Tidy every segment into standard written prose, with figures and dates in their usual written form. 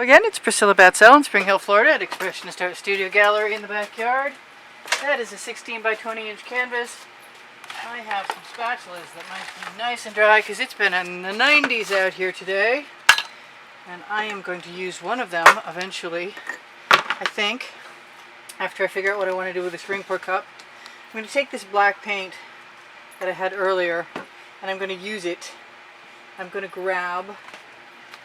Again, it's Priscilla Batzell in Spring Hill, Florida at Expressionist Art Studio Gallery in the backyard. That is a 16 by 20 inch canvas. I have some spatulas that might be nice and dry because it's been in the 90s out here today. And I am going to use one of them eventually, I think, after I figure out what I want to do with this ring pour cup. I'm going to take this black paint that I had earlier and I'm going to use it. I'm going to grab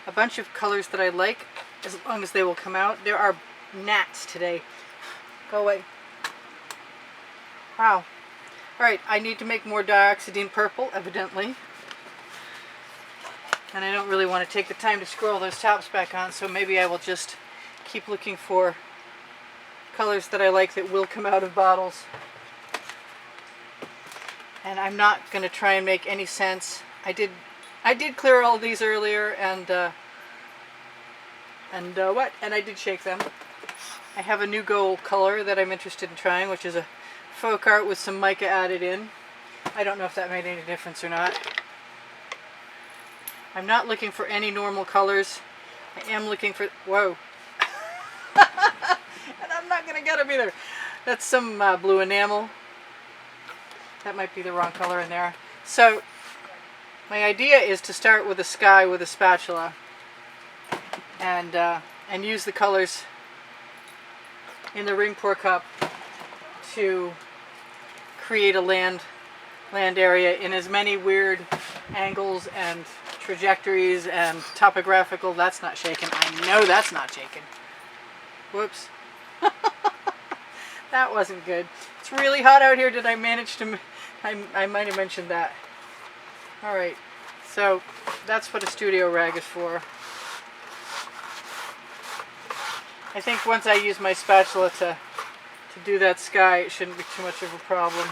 a bunch of colors that I like, as long as they will come out. There are gnats today. Go away. Wow. Alright, I need to make more dioxidine purple, evidently. And I don't really want to take the time to scroll those tops back on, so maybe I will just keep looking for colors that I like that will come out of bottles. And I'm not going to try and make any sense. I did clear all of these earlier, and I did shake them. I have a new gold color that I'm interested in trying, which is a folk art with some mica added in. I don't know if that made any difference or not. I'm not looking for any normal colors. I am looking for, whoa. And I'm not going to get them either. That's some blue enamel. That might be the wrong color in there. So my idea is to start with a sky with a spatula and use the colors in the ring pour cup to create a land area in as many weird angles and trajectories and topographical. That's not shaking. I know that's not shaking. Whoops. That wasn't good. It's really hot out here. Did I manage to... I might have mentioned that. Alright, so that's what a studio rag is for. I think once I use my spatula to do that sky, it shouldn't be too much of a problem.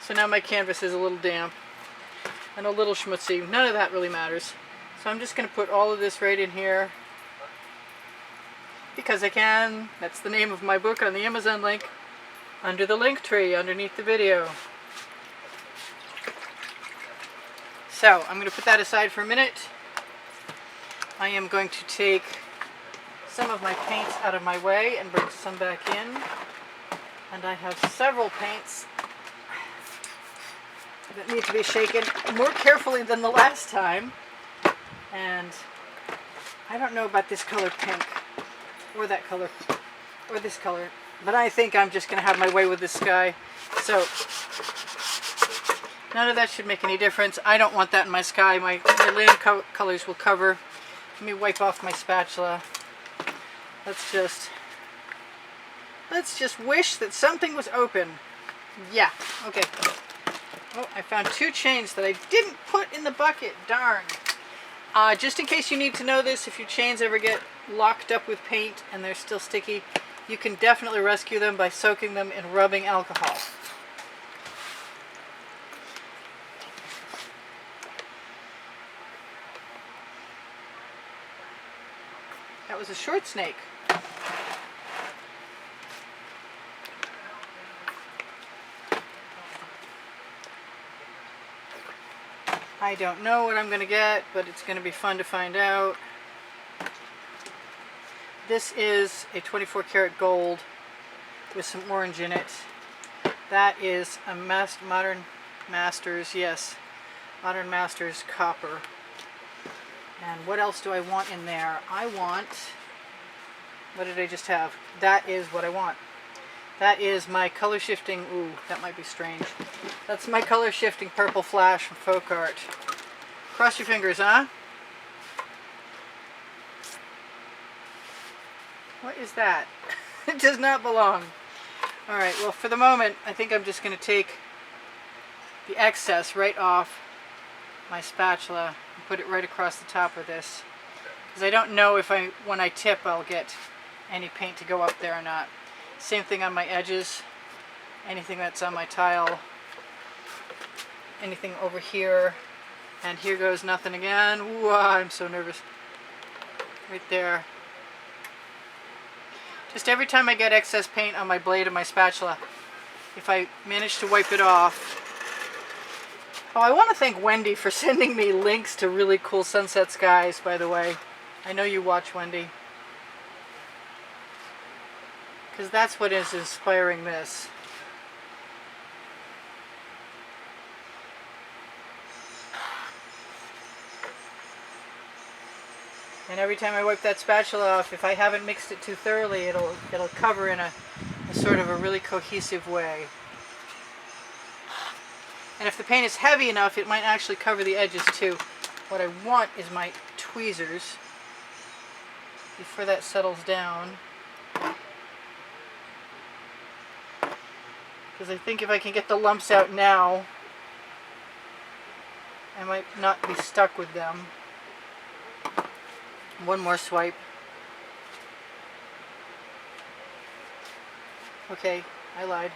So now my canvas is a little damp and a little schmutzy. None of that really matters. So I'm just going to put all of this right in here because I can. That's the name of my book on the Amazon link under the link tree underneath the video. So I'm going to put that aside for a minute. I am going to take some of my paints out of my way and bring some back in. And I have several paints that need to be shaken more carefully than the last time. And I don't know about this color pink, or that color, or this color, but I think I'm just going to have my way with this sky. So none of that should make any difference. I don't want that in my sky. My land colors will cover. Let me wipe off my spatula. Let's just wish that something was open. Yeah, okay. Oh, I found two chains that I didn't put in the bucket. Darn. Just in case you need to know this, if your chains ever get locked up with paint and they're still sticky, you can definitely rescue them by soaking them in rubbing alcohol. That was a short snake. I don't know what I'm going to get, but it's going to be fun to find out. This is a 24 karat gold with some orange in it. That is a Modern Masters, yes, Modern Masters copper. And what else do I want in there? I want, what did I just have? That is what I want. That is my color shifting, ooh, that might be strange. That's my color shifting purple flash from Folk Art. Cross your fingers, huh? What is that? It does not belong. Alright, well for the moment, I think I'm just going to take the excess right off my spatula and put it right across the top of this. Because I don't know if when I tip, I'll get any paint to go up there or not. Same thing on my edges, anything that's on my tile, anything over here, and here goes nothing again. Ooh, I'm so nervous. Right there. Just every time I get excess paint on my blade of my spatula, if I manage to wipe it off. Oh, I want to thank Wendy for sending me links to really cool sunset skies, by the way. I know you watch, Wendy. because that's what is inspiring this. And every time I wipe that spatula off, if I haven't mixed it too thoroughly, it'll cover in a sort of a really cohesive way. And if the paint is heavy enough, it might actually cover the edges too. What I want is my tweezers before that settles down. Because I think if I can get the lumps out now, I might not be stuck with them. One more swipe. Okay, I lied.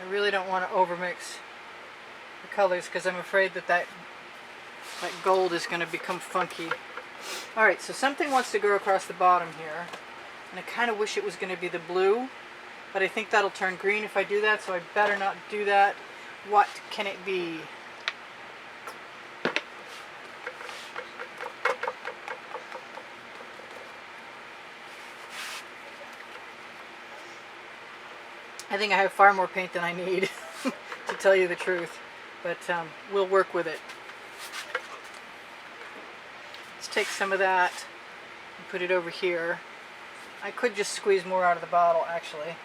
I really don't want to overmix the colors because I'm afraid that gold is going to become funky. Alright, so something wants to go across the bottom here. And I kind of wish it was going to be the blue, but I think that'll turn green if I do that, so I better not do that. What can it be? I think I have far more paint than I need, to tell you the truth, but we'll work with it. Let's take some of that and put it over here. I could just squeeze more out of the bottle, actually.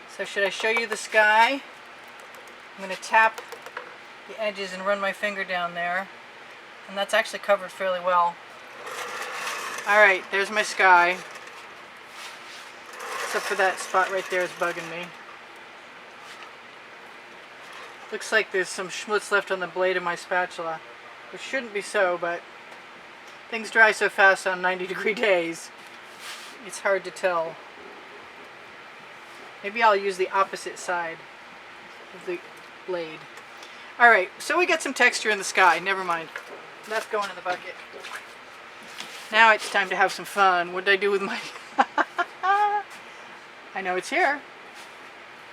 So should I show you the sky? I'm going to tap the edges and run my finger down there, and that's actually covered fairly well. Alright, there's my sky. Except for that spot right there is bugging me. Looks like there's some schmutz left on the blade of my spatula, which shouldn't be so, but things dry so fast on 90-degree days, it's hard to tell. Maybe I'll use the opposite side of the blade. Alright, so we got some texture in the sky. Never mind. That's going in the bucket. Now it's time to have some fun. What did I do with my... I know it's here.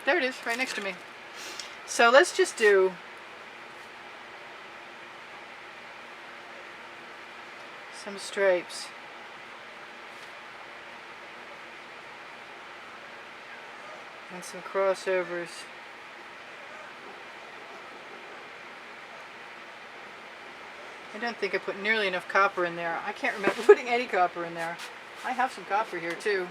There it is, right next to me. So let's just do some stripes. And some crossovers. I don't think I put nearly enough copper in there. I can't remember putting any copper in there. I have some copper here too.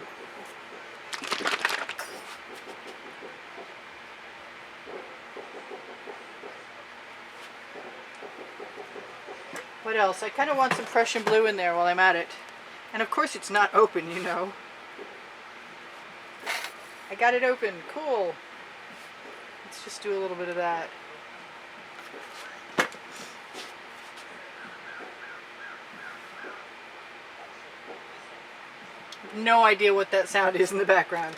What else? I kind of want some Prussian blue in there while I'm at it. And of course it's not open, you know. I got it open. Cool. Let's just do a little bit of that. No idea what that sound is in the background.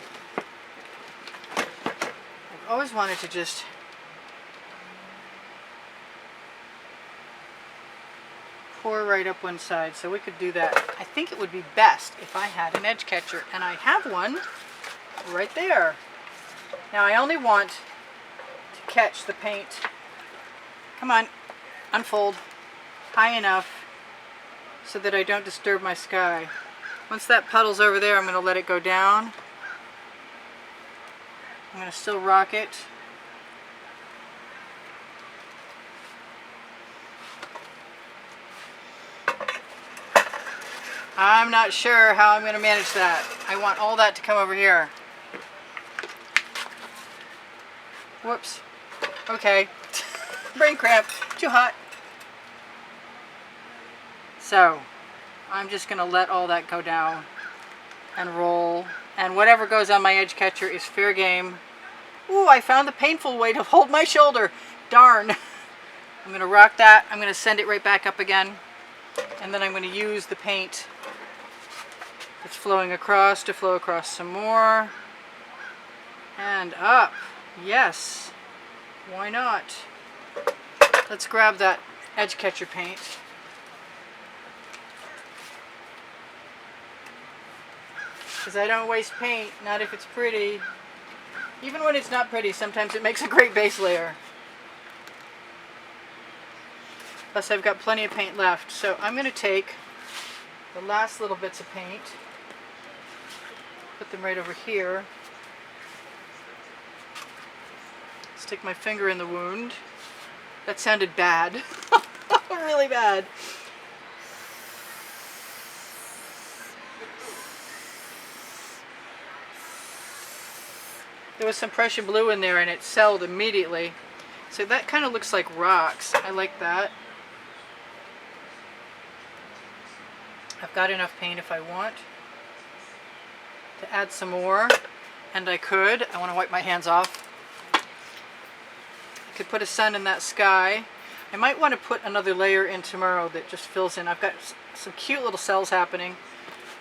I've always wanted to just pour right up one side, so we could do that. I think it would be best if I had an edge catcher, and I have one right there. Now I only want to catch the paint, come on, unfold, high enough so that I don't disturb my sky. Once that puddle's over there, I'm going to let it go down. I'm going to still rock it. I'm not sure how I'm going to manage that. I want all that to come over here. Whoops. Okay. Brain cramp. Too hot. So, I'm just going to let all that go down and roll. And whatever goes on my edge catcher is fair game. Ooh, I found the painful way to hold my shoulder. Darn. I'm going to rock that. I'm going to send it right back up again. And then I'm going to use the paint that's flowing across to flow across some more. And up. Yes. Why not? Let's grab that edge catcher paint. Because I don't waste paint, not if it's pretty. Even when it's not pretty, sometimes it makes a great base layer. Plus I've got plenty of paint left. So I'm going to take the last little bits of paint, put them right over here, stick my finger in the wound. That sounded bad. Really bad. There was some Prussian blue in there and it settled immediately. So that kind of looks like rocks. I like that. I've got enough paint if I want to add some more, and I could. I want to wipe my hands off. I could put a sun in that sky. I might want to put another layer in tomorrow that just fills in. I've got some cute little cells happening.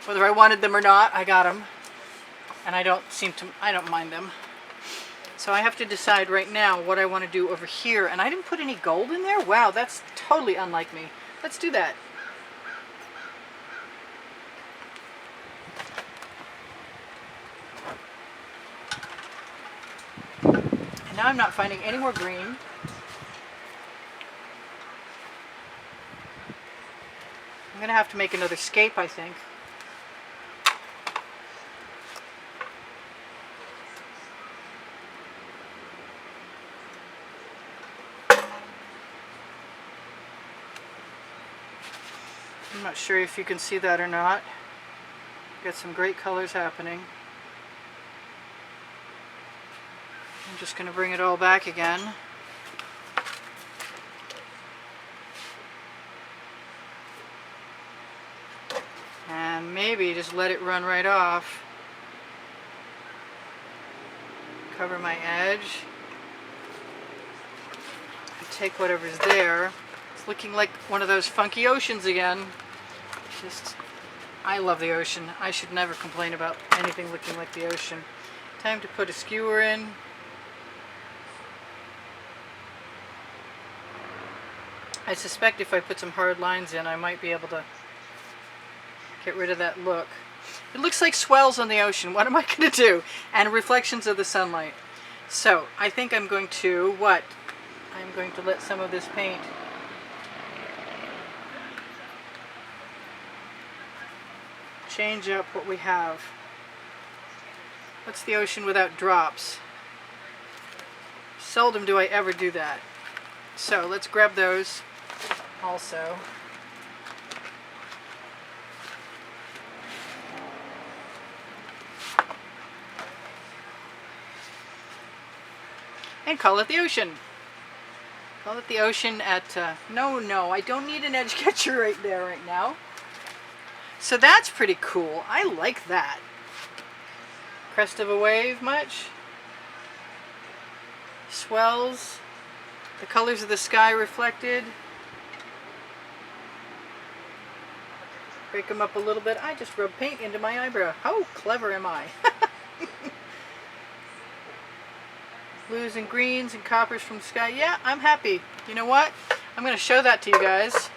Whether I wanted them or not, I got them. And I don't mind them. So I have to decide right now what I want to do over here. And I didn't put any gold in there? Wow, that's totally unlike me. Let's do that. And now I'm not finding any more green. I'm going to have to make another scape, I think. I'm not sure if you can see that or not. Got some great colors happening. I'm just going to bring it all back again. And maybe just let it run right off. Cover my edge. And take whatever's there. It's looking like one of those funky oceans again. I love the ocean. I should never complain about anything looking like the ocean. Time to put a skewer in. I suspect if I put some hard lines in, I might be able to get rid of that look. It looks like swells on the ocean. What am I going to do? And reflections of the sunlight. So I think I'm going to, what? I'm going to let some of this paint change up what we have. What's the ocean without drops? Seldom do I ever do that. So let's grab those also. And call it the ocean. Call it the ocean at, no, I don't need an edge catcher right there right now. So that's pretty cool. I like that. Crest of a wave much? Swells. The colors of the sky reflected. Break them up a little bit. I just rubbed paint into my eyebrow. How clever am I? Blues and greens and coppers from the sky. Yeah, I'm happy. You know what? I'm going to show that to you guys.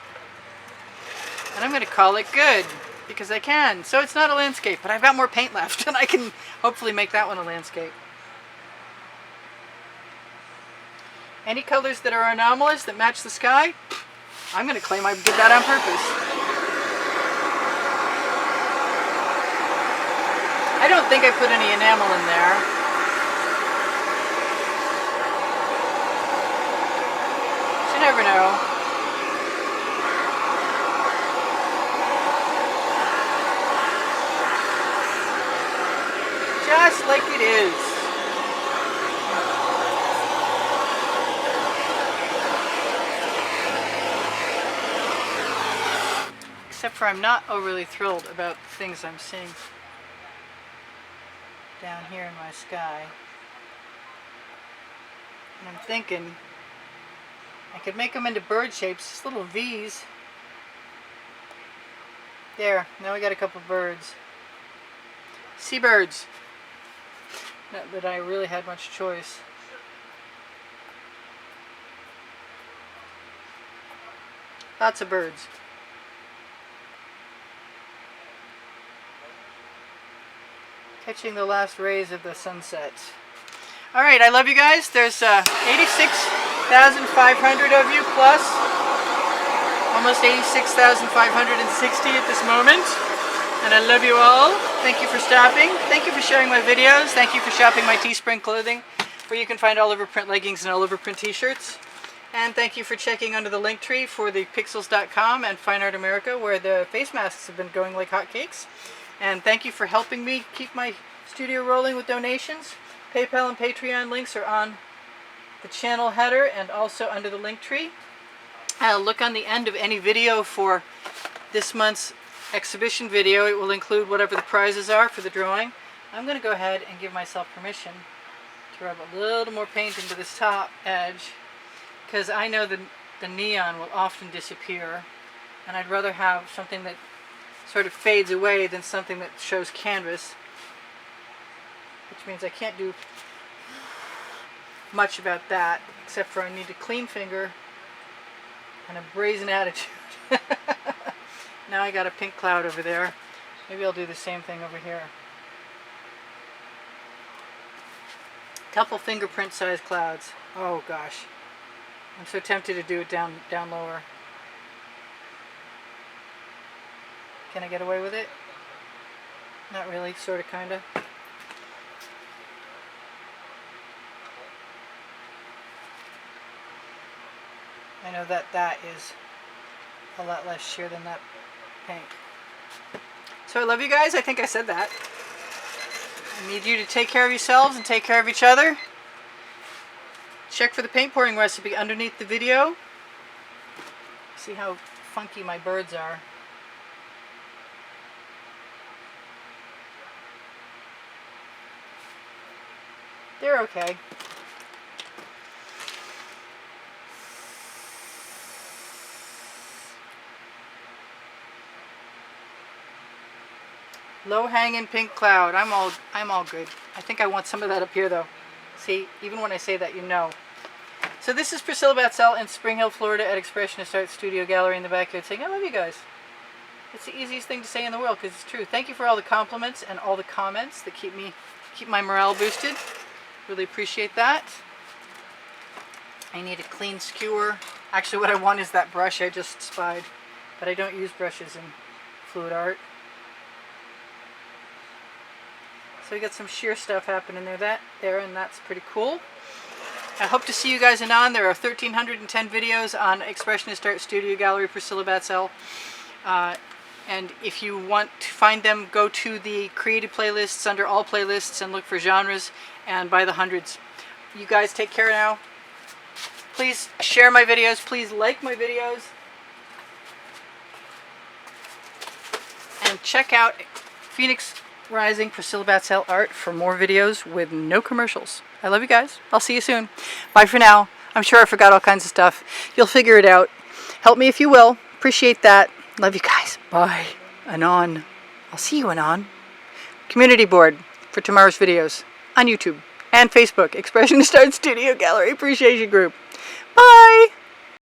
And I'm going to call it good. Because I can. So it's not a landscape, but I've got more paint left. And I can hopefully make that one a landscape. Any colors that are anomalous that match the sky, I'm going to claim I did that on purpose. I don't think I put any enamel in there. You never know. Just like it is. Except for I'm not overly thrilled about the things I'm seeing down here in my sky. And I'm thinking I could make them into bird shapes, just little V's. There, now we got a couple birds. Seabirds. Not that I really had much choice. Lots of birds. Catching the last rays of the sunset. Alright, I love you guys. There's 86,500 of you plus. Almost 86,560 at this moment. And I love you all. Thank you for stopping. Thank you for sharing my videos. Thank you for shopping my Teespring clothing, where you can find all over print leggings and all over print t-shirts. And thank you for checking under the link tree for the pixels.com and Fine Art America, where the face masks have been going like hotcakes. And thank you for helping me keep my studio rolling with donations. PayPal and Patreon links are on the channel header and also under the link tree. Look on the end of any video for this month's exhibition video. It will include whatever the prizes are for the drawing. I'm going to go ahead and give myself permission to rub a little more paint into this top edge, because I know the neon will often disappear, and I'd rather have something that sort of fades away than something that shows canvas, which means I can't do much about that, except for I need a clean finger and a brazen attitude. Now I got a pink cloud over there. Maybe I'll do the same thing over here. Couple fingerprint size clouds. Oh gosh. I'm so tempted to do it down lower. Can I get away with it? Not really, sort of, kinda. I know that is a lot less sheer than that pink. So I love you guys. I think I said that. I need you to take care of yourselves and take care of each other. Check for the paint pouring recipe underneath the video. See how funky my birds are. They're okay. Low-hanging pink cloud. I'm all good. I think I want some of that up here though. See, even when I say that, you know. So this is Priscilla Batzell in Spring Hill, Florida at Expressionist Art Studio Gallery in the backyard, saying I love you guys. It's the easiest thing to say in the world, because it's true. Thank you for all the compliments and all the comments that keep my morale boosted. Really appreciate that. I need a clean skewer. Actually, what I want is that brush I just spied, but I don't use brushes in fluid art. So we got some sheer stuff happening there, and that's pretty cool. I hope to see you guys anon. There are 1,310 videos on Expressionist Art Studio Gallery, Priscilla Batzell. And if you want to find them, go to the creative playlists under all playlists and look for genres and by the hundreds. You guys take care now. Please share my videos. Please like my videos. And check out Phoenix Rising Priscilla Batzell art for more videos with no commercials. I love you guys. I'll see you soon. Bye for now. I'm sure I forgot all kinds of stuff. You'll figure it out. Help me if you will. Appreciate that. Love you guys. Bye. Anon. I'll see you anon. Community board for tomorrow's videos on YouTube and Facebook. Expressionist Art Studio Gallery Appreciation Group. Bye.